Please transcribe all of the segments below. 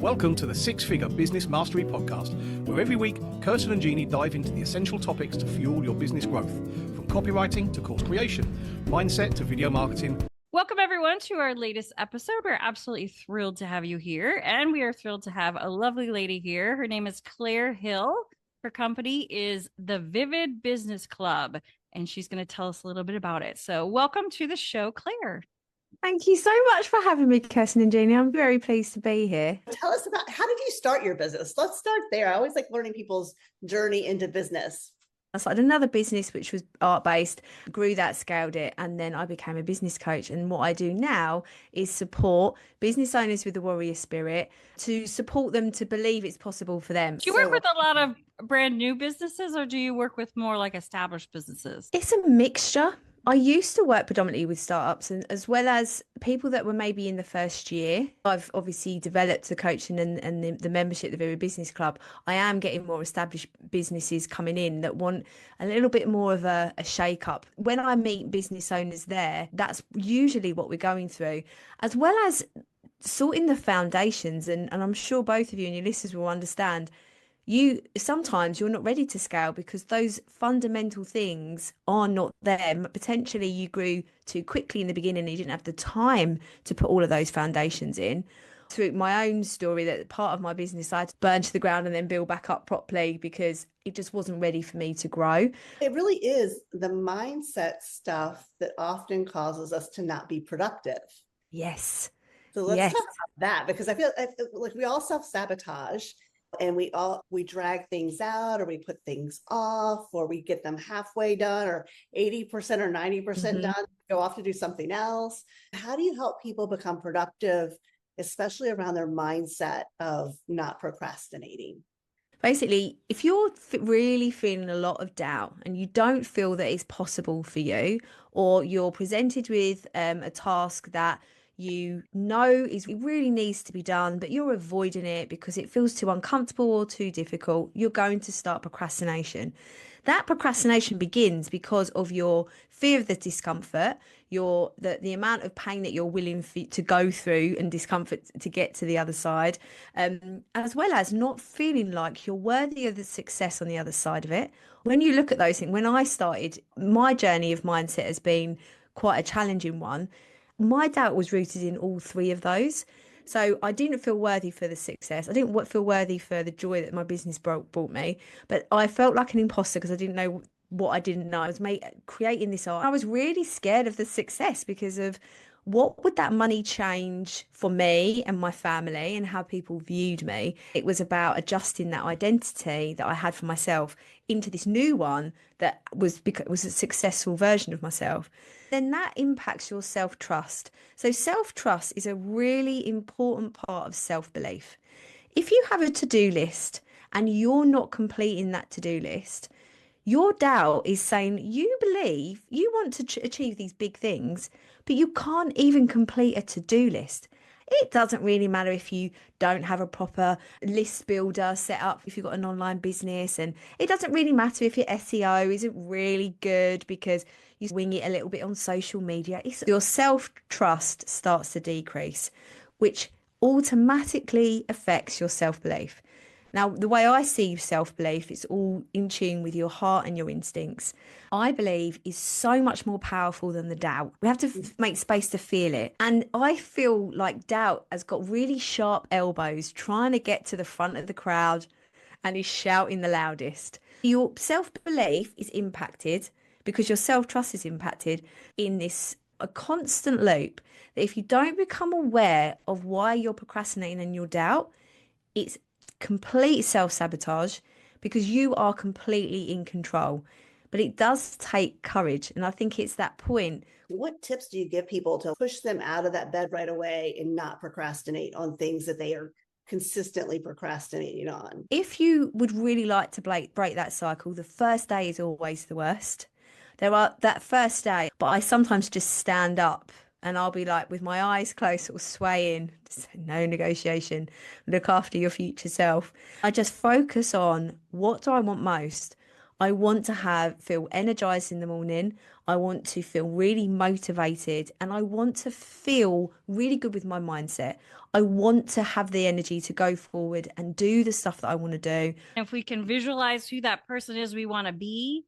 Welcome to the Six Figure Business Mastery Podcast, where every week, Kirsten and Jeanne dive into the essential topics to fuel your business growth, from copywriting to course creation, mindset to video marketing. Welcome, everyone, to our latest episode. We're absolutely thrilled to have you here, and we are thrilled to have a lovely lady here. Her name is Claire Hill. Her company is the Vivid Business Club, and she's going to tell us a little bit about it. So welcome to the show, Claire. Thank you so much for having me, Kirsten and Jeanne. I'm very pleased to be here. Tell us about, how did you start your business? Let's start there. I always like learning people's journey into business. I started another business which was art-based, grew that, scaled it, and then I became a business coach. And what I do now is support business owners with the warrior spirit to support them to believe it's possible for them. Do you work with a lot of brand new businesses, or do you work with more like established businesses? It's a mixture. I used to work predominantly with startups, and as well as people that were maybe in the first year. I've obviously developed the coaching and the membership, the Vivid Business Club. I am getting more established businesses coming in that want a little bit more of a shake up. When I meet business owners there, that's usually what we're going through, as well as sorting the foundations. And I'm sure both of you and your listeners will understand, sometimes you're not ready to scale because those fundamental things are not there. Potentially you grew too quickly in the beginning and you didn't have the time to put all of those foundations in. Through my own story, that part of my business I had to burn to the ground and then build back up properly because it just wasn't ready for me to grow. It really is the mindset stuff that often causes us to not be productive. Yes. So let's talk about that, because I feel like we all self-sabotage. And we drag things out, or we put things off, or we get them halfway done, or 80% or 90% done, go off to do something else. How do you help people become productive, especially around their mindset of not procrastinating? Basically, if you're really feeling a lot of doubt and you don't feel that it's possible for you, or you're presented with a task that you know it really needs to be done, but you're avoiding it because it feels too uncomfortable or too difficult, you're going to start procrastination. That procrastination begins because of your fear of the discomfort, the amount of pain that you're willing to go through and discomfort to get to the other side, as well as not feeling like you're worthy of the success on the other side of it. When you look at those things, when I started, my journey of mindset has been quite a challenging one. My doubt was rooted in all three of those. So I didn't feel worthy for the success. I didn't feel worthy for the joy that my business brought me. But I felt like an imposter because I didn't know what I didn't know. I was creating this art. I was really scared of the success because of what would that money change for me and my family and how people viewed me. It was about adjusting that identity that I had for myself into this new one that was a successful version of myself. Then that impacts your self-trust. So self-trust is a really important part of self-belief. If you have a to-do list and you're not completing that to-do list, your doubt is saying you believe you want to achieve these big things, but you can't even complete a to-do list. It doesn't really matter if you don't have a proper list builder set up, if you've got an online business, and it doesn't really matter if your SEO isn't really good because you wing it a little bit on social media. Your self-trust starts to decrease, which automatically affects your self-belief. Now, the way I see self-belief, it's all in tune with your heart and your instincts. I believe is so much more powerful than the doubt. We have to make space to feel it. And I feel like doubt has got really sharp elbows trying to get to the front of the crowd and is shouting the loudest. Your self-belief is impacted because your self-trust is impacted in a constant loop that if you don't become aware of why you're procrastinating and your doubt, it's complete self-sabotage because you are completely in control. But it does take courage. And I think it's that point. What tips do you give people to push them out of that bed right away and not procrastinate on things that they are consistently procrastinating on? If you would really like to break that cycle, the first day is always the worst. There are that first day, but I sometimes just stand up and I'll be like with my eyes closed, sort of swaying, just no negotiation, look after your future self. I just focus on what do I want most? I want to feel energized in the morning. I want to feel really motivated, and I want to feel really good with my mindset. I want to have the energy to go forward and do the stuff that I want to do. If we can visualize who that person is we want to be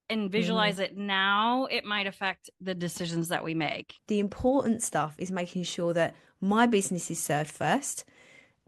and Mhm. visualize it now, it might affect the decisions that we make. The important stuff is making sure that my business is served first.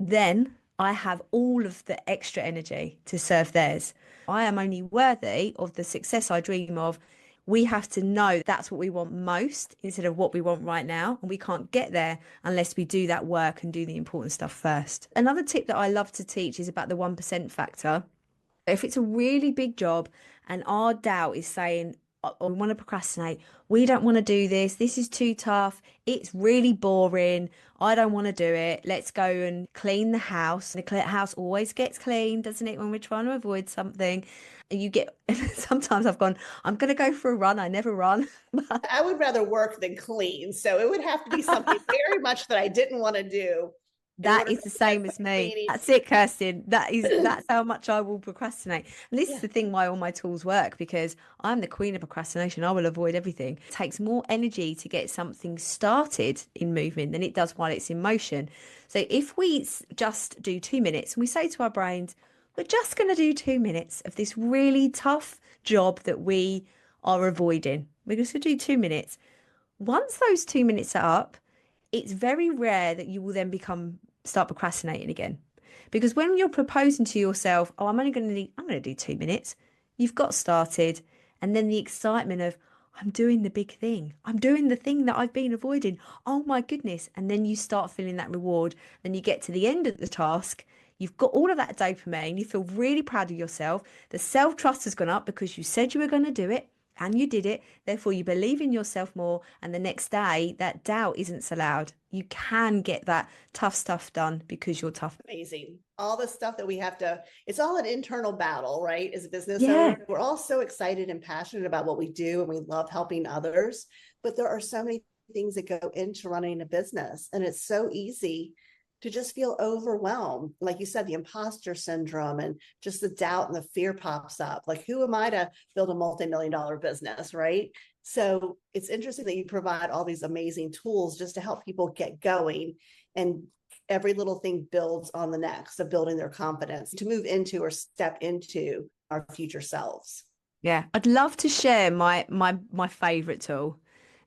Then I have all of the extra energy to serve theirs. I am only worthy of the success I dream of. We have to know that's what we want most instead of what we want right now. And we can't get there unless we do that work and do the important stuff first. Another tip that I love to teach is about the 1% factor. If it's a really big job and our doubt is saying, "Oh, we want to procrastinate, we don't want to do this, this is too tough, it's really boring, I don't want to do it, let's go and clean the house." The house always gets clean, doesn't it, when we're trying to avoid something? And you get, sometimes I've gone, I'm going to go for a run. I never run. I would rather work than clean. So it would have to be something very much that I didn't want to do in That order is for the me to same quit as me. cleaning. That's it, Kirsten. That's how much I will procrastinate. And this is Yeah. the thing why all my tools work, because I'm the queen of procrastination. I will avoid everything. It takes more energy to get something started in movement than it does while it's in motion. So if we just do 2 minutes and we say to our brains, we're just going to do 2 minutes of this really tough job that we are avoiding. We're just going to do 2 minutes. Once those 2 minutes are up, it's very rare that you will then start procrastinating again. Because when you're proposing to yourself, oh, I'm going to do 2 minutes, you've got started. And then the excitement of, I'm doing the big thing. I'm doing the thing that I've been avoiding. Oh my goodness. And then you start feeling that reward. Then you get to the end of the task. You've got all of that dopamine. You feel really proud of yourself. The self-trust has gone up because you said you were going to do it and you did it. Therefore, you believe in yourself more. And the next day, that doubt isn't so loud. You can get that tough stuff done because you're tough. Amazing. All the stuff that we have to, it's all an internal battle, right? As a business Yeah. owner, we're all so excited and passionate about what we do and we love helping others. But there are so many things that go into running a business. And it's so easy to just feel overwhelmed. Like you said, the imposter syndrome and just the doubt and the fear pops up. Like, who am I to build a multi-million-dollar business, right? So it's interesting that you provide all these amazing tools just to help people get going, and every little thing builds on the next of building their confidence to move into or step into our future selves. Yeah. I'd love to share my favorite tool.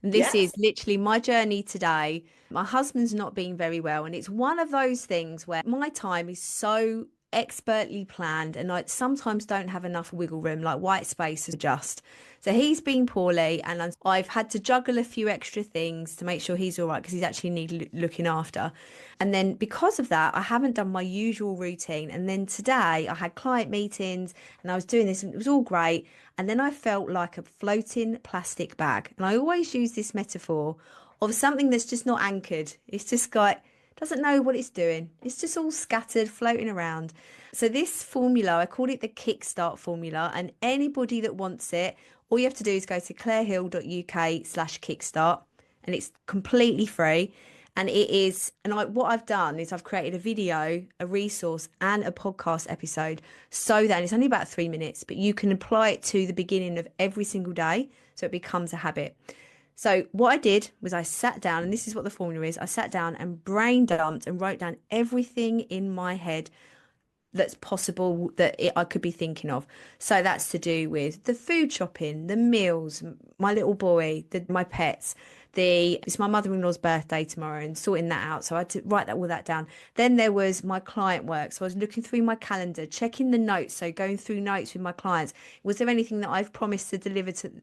And this is Yes. literally my journey today. My husband's not being very well, and it's one of those things where my time is so expertly planned and I sometimes don't have enough wiggle room, like white space to adjust. So he's been poorly and I've had to juggle a few extra things to make sure he's all right because he's actually need looking after. And then because of that, I haven't done my usual routine. And then today I had client meetings and I was doing this and it was all great. And then I felt like a floating plastic bag. And I always use this metaphor of something that's just not anchored. It's just like, doesn't know what it's doing. It's just all scattered, floating around. So this formula, I call it the Kickstart Formula. And anybody that wants it, all you have to do is go to clairehill.uk/kickstart, and it's completely free. And it is, what I've done is I've created a video, a resource, and a podcast episode so that, and it's only about 3 minutes, but you can apply it to the beginning of every single day so it becomes a habit. So what I did was I sat down, and this is what the formula is. I sat down and brain dumped and wrote down everything in my head that's possible that I could be thinking of. So that's to do with the food shopping, the meals, my little boy, my pets. It's my mother-in-law's birthday tomorrow and sorting that out. So I had to write all that down. Then there was my client work. So I was looking through my calendar, checking the notes. So going through notes with my clients. Was there anything that I've promised to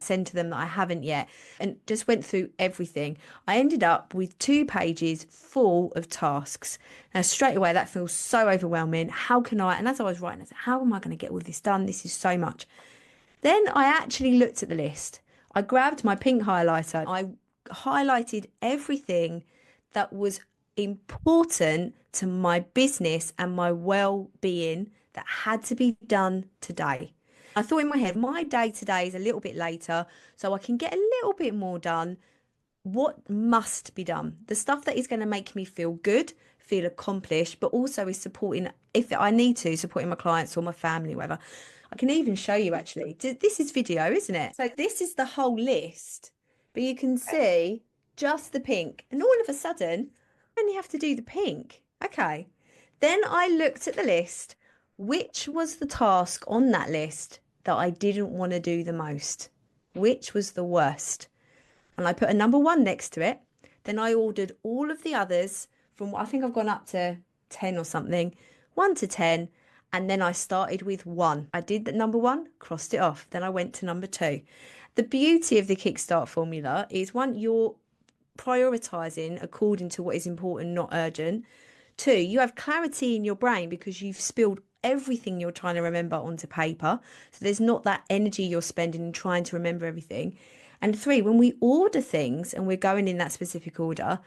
send to them that I haven't yet? And just went through everything. I ended up with 2 pages full of tasks. Now, straight away, that feels so overwhelming. How can I? And as I was writing, I said, how am I going to get all this done? This is so much. Then I actually looked at the list. I grabbed my pink highlighter. I highlighted everything that was important to my business and my well-being that had to be done today. I thought in my head, my day today is a little bit later, so I can get a little bit more done. What must be done? The stuff that is going to make me feel good, feel accomplished, but also is supporting, if I need to, supporting my clients or my family, whatever. I can even show you actually. This is video, isn't it? So this is the whole list, but you can see just the pink. And all of a sudden, I only have to do the pink. Okay. Then I looked at the list. Which was the task on that list that I didn't want to do the most? Which was the worst? And I put a number 1 next to it. Then I ordered all of the others from, I think I've gone up to 10 or something, 1 to 10. And then I started with 1. I did the number 1, crossed it off. Then I went to number 2. The beauty of the Kickstart formula is, 1, you're prioritizing according to what is important, not urgent. 2, you have clarity in your brain because you've spilled everything you're trying to remember onto paper. So there's not that energy you're spending in trying to remember everything. And 3, when we order things and we're going in that specific order,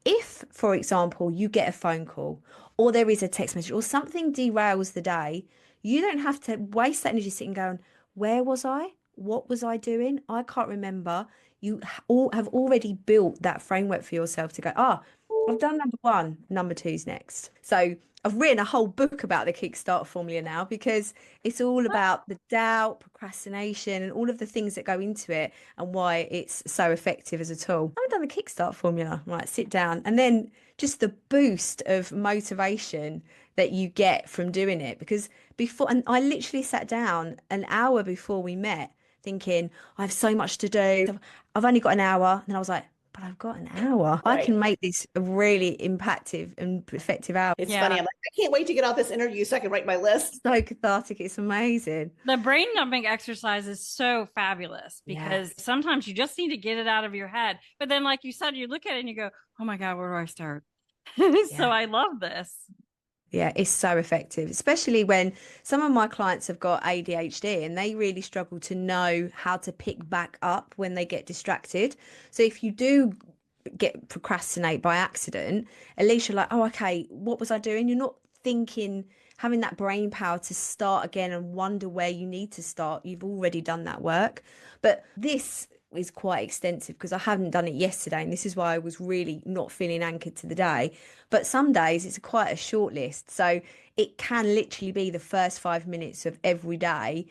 if, for example, you get a phone call or there is a text message or something derails the day, you don't have to waste that energy sitting going, where was I? What was I doing? I can't remember. You all have already built that framework for yourself to go, I've done number 1, number 2's next. So I've written a whole book about the Kickstart formula now because it's all about the doubt, procrastination, and all of the things that go into it and why it's so effective as a tool. I've done the Kickstart formula. Right, sit down. And then just the boost of motivation that you get from doing it. Because before, and I literally sat down an hour before we met thinking, I have so much to do. I've only got an hour. And I was like, but I've got an hour. Right. I can make this a really impactful and effective hour. It's funny. I'm like, I can't wait to get off this interview so I can write my list. So cathartic. It's amazing. The brain dumping exercise is so fabulous because sometimes you just need to get it out of your head. But then, like you said, you look at it and you go, oh my God, where do I start? So I love this. Yeah, it's so effective, especially when some of my clients have got ADHD and they really struggle to know how to pick back up when they get distracted. So if you do procrastinate by accident, at least you're like, oh, okay, what was I doing? You're not thinking, having that brain power to start again and wonder where you need to start. You've already done that work. But this is quite extensive because I haven't done it yesterday, and this is why I was really not feeling anchored to the day. But some days it's quite a short list, so it can literally be the first 5 minutes of every day,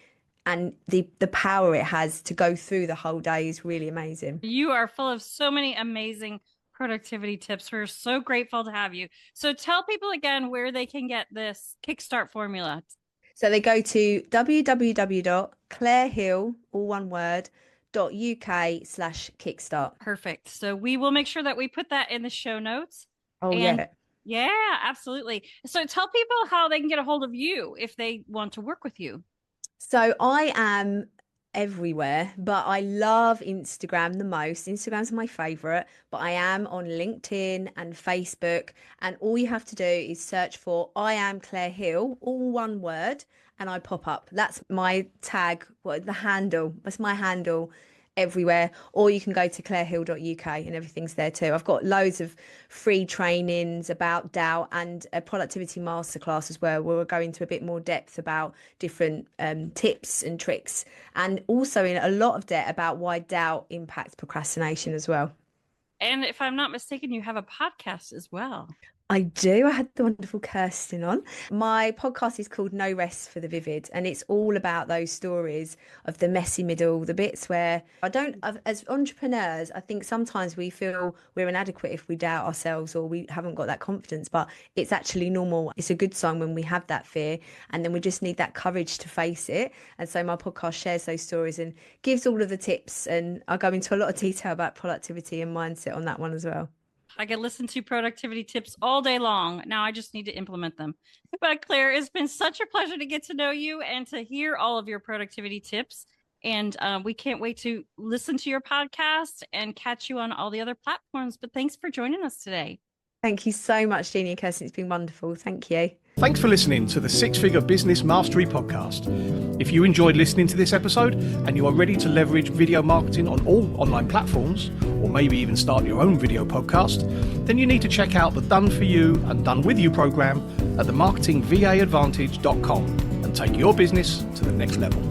and the power it has to go through the whole day is really amazing. You are full of so many amazing productivity tips. We're so grateful to have you. So tell people again where they can get this Kickstart formula. So they go to www.clairehill, all one word, .uk/kickstart. Perfect. So we will make sure that we put that in the show notes. Oh, yeah, absolutely. So tell people how they can get a hold of you if they want to work with you. So I am everywhere, but I love Instagram the most. Instagram's my favorite, but I am on LinkedIn and Facebook, and all you have to do is search for I am Claire Hill, all one word, and I pop up. That's my tag, the handle. That's my handle everywhere. Or you can go to clairehill.uk and everything's there too. I've got loads of free trainings about doubt and a productivity masterclass as well, where we'll go into a bit more depth about different tips and tricks, and also in a lot of depth about why doubt impacts procrastination as well. And if I'm not mistaken, you have a podcast as well. I do. I had the wonderful Kirsten on. My podcast is called No Rest for the Vivid, and it's all about those stories of the messy middle, the bits where as entrepreneurs, I think sometimes we feel we're inadequate if we doubt ourselves or we haven't got that confidence, but it's actually normal. It's a good sign when we have that fear, and then we just need that courage to face it. And so my podcast shares those stories and gives all of the tips, and I go into a lot of detail about productivity and mindset on that one as well. I can listen to productivity tips all day long. Now I just need to implement them. But Claire, it's been such a pleasure to get to know you and to hear all of your productivity tips. And we can't wait to listen to your podcast and catch you on all the other platforms. But thanks for joining us today. Thank you so much, Jeanne and Kirsten. It's been wonderful. Thank you. Thanks for listening to the Six Figure Business Mastery Podcast. If you enjoyed listening to this episode and you are ready to leverage video marketing on all online platforms, or maybe even start your own video podcast, then you need to check out the Done For You and Done With You program at themarketingvaadvantage.com and take your business to the next level.